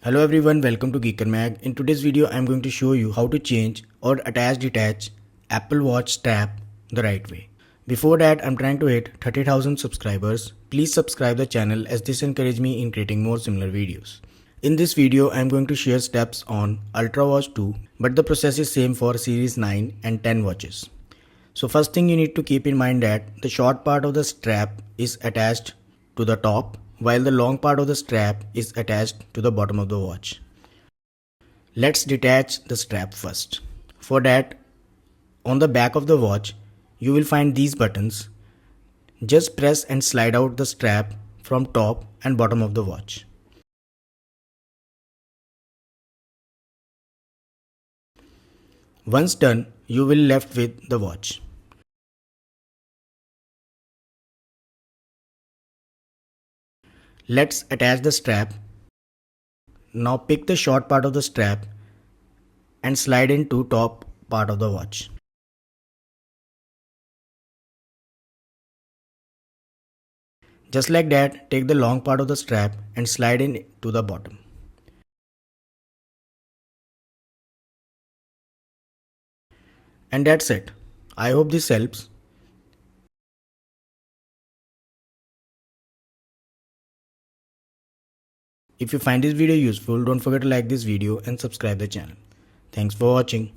Hello everyone, welcome to Geeker Mag. In today's video, I'm going to show you how to change or detach Apple Watch strap the right way. Before that, I'm trying to hit 30,000 subscribers. Please subscribe the channel as this encourages me in creating more similar videos. In this video, I'm going to share steps on Ultra Watch 2, but the process is same for Series 9 and 10 watches. So first thing you need to keep in mind that the short part of the strap is attached to the top while the long part of the strap is attached to the bottom of the watch. Let's detach the strap first. For that, on the back of the watch, you will find these buttons. Just press and slide out the strap from top and bottom of the watch. Once done, you will left with the watch. Let's attach the strap. Now pick the short part of the strap and slide into top part of the watch. Just like that, take the long part of the strap and slide in to the bottom. And that's it. I hope this helps. If you find this video useful, don't forget to like this video and subscribe the channel. Thanks for watching.